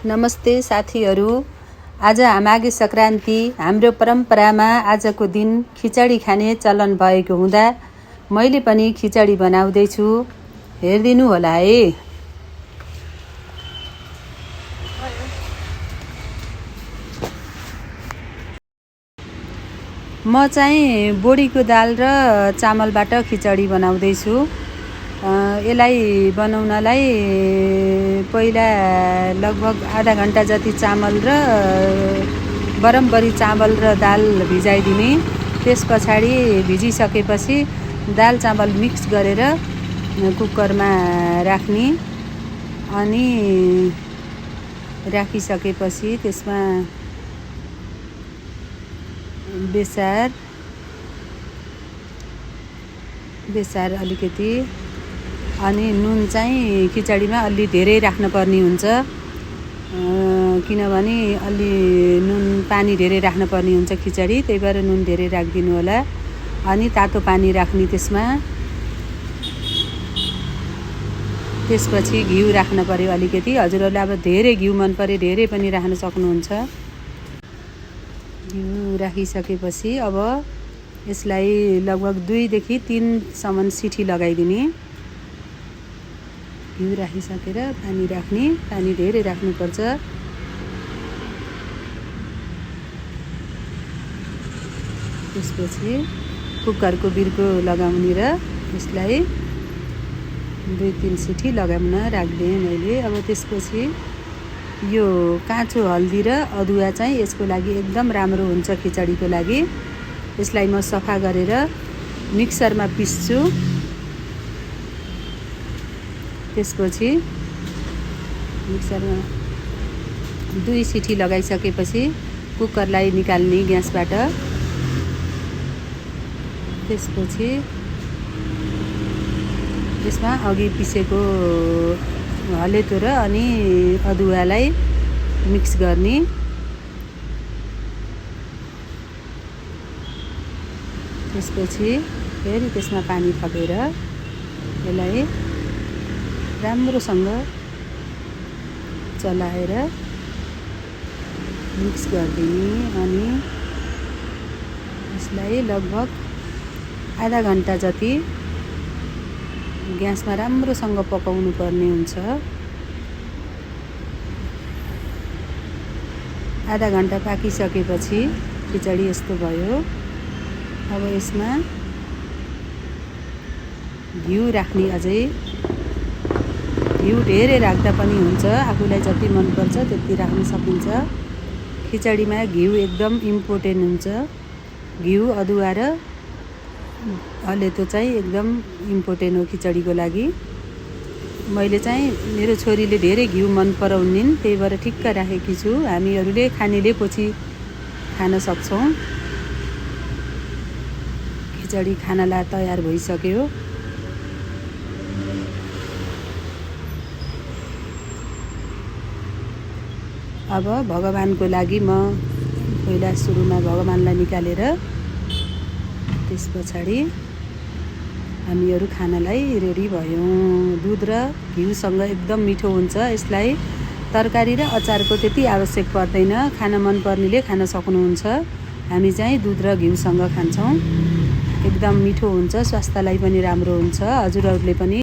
नमस्ते साथीहरू। आज माघे संक्रान्ति। हाम्रो परम्परामा आजको दिन खिचडी खाने चलन भएको हुँदा मैले पनि खिचडी बनाउँदैछु। हेरिदिनु होला है। म चाहिँ बोडीको दाल र चामलबाट खिचडी बनाउँदैछु। यसलाई बनाउनलाई पहिला लगभग आधा घण्टा जति चामल र बरम्बरी चामल र दाल भिजाइदिने। त्यस पछाडि भिजिसकेपछि दाल चामल मिक्स गरेर कुकरमा राख्ने। अनि राखिसकेपछि त्यसमा बेसार अलिकति अनि नुन चाहिँ खिचडीमा अलि धेरै राख्नुपर्ने हुन्छ, किनभने अलि नुन पानी धेरै राख्नुपर्ने हुन्छ खिचडी, त्यही भएर नुन धेरै राखिदिनु होला। अनि तातो पानी राख्ने त्यसमा। त्यसपछि घिउ राख्न पर्यो अलिकति। हजुरहरूले अब धेरै घिउ मन परे धेरै पनि राख्न सक्नुहुन्छ। घिउ राखिसकेपछि अब यसलाई लगभग 2 देखि 3 सम्म सिटी लगाइदिने। घिउ राखिसकेर पानी राख्ने। पानी धेरै राख्नुपर्छ। त्यसपछि कुकरको बिर्को लगाउने र यसलाई 2-3 सिटी लगाउन राख्दिएँ मैले। अब त्यसपछि यो काँचो हल्दी र अदुवा चाहिँ यसको लागि एकदम राम्रो हुन्छ खिचडीको लागि। यसलाई म सफा गरेर मिक्सरमा पिस्छु। त्यसपछि मिक्सरमा 2 सिटी लगाइसकेपछि कुकरलाई निकाल्ने ग्यासबाट। त्यसपछि यसमा अघि पिसेको हलेतो र अनि अदुवालाई मिक्स गर्ने। त्यसपछि फेरि त्यसमा पानी थपेर यसलाई राम्रोसँग चलाएर मिक्स गरिदिने। अनि यसलाई लगभग आधा घण्टा जति ग्यासमा राम्रोसँग पकाउनु पर्ने हुन्छ। आधा घण्टा पाकिसकेपछि खिचडी यस्तो भयो। अब यसमा घिउ राख्ने। अझै घिउ धेरै राख्दा पनि हुन्छ, आफूलाई जति मनपर्छ त्यति राख्न सकिन्छ। खिचडीमा घिउ एकदम इम्पोर्टेन्ट हुन्छ। घिउ अदुवा र हलेतो चाहिँ एकदम इम्पोर्टेन्ट हो खिचडीको लागि। मैले चाहिँ मेरो छोरीले धेरै घिउ मन पराउनिन्, त्यही भएर ठिक्क राखेकी छु। हामीहरूले खानेले पछि खान सक्छौँ। खिचडी खानलाई तयार भइसक्यो। अब भगवानको लागि म पहिला सुरुमा भगवानलाई निकालेर त्यस पछाडि हामीहरू खानलाई रेडी भयौँ। दुध र घिउसँग एकदम मिठो हुन्छ। यसलाई तरकारी र अचारको त्यति आवश्यक पर्दैन। खान मनपर्नेले खान सक्नुहुन्छ। हामी चाहिँ दुध र घिउसँग खान्छौँ। एकदम मिठो हुन्छ, स्वास्थ्यलाई पनि राम्रो हुन्छ। हजुरहरूले पनि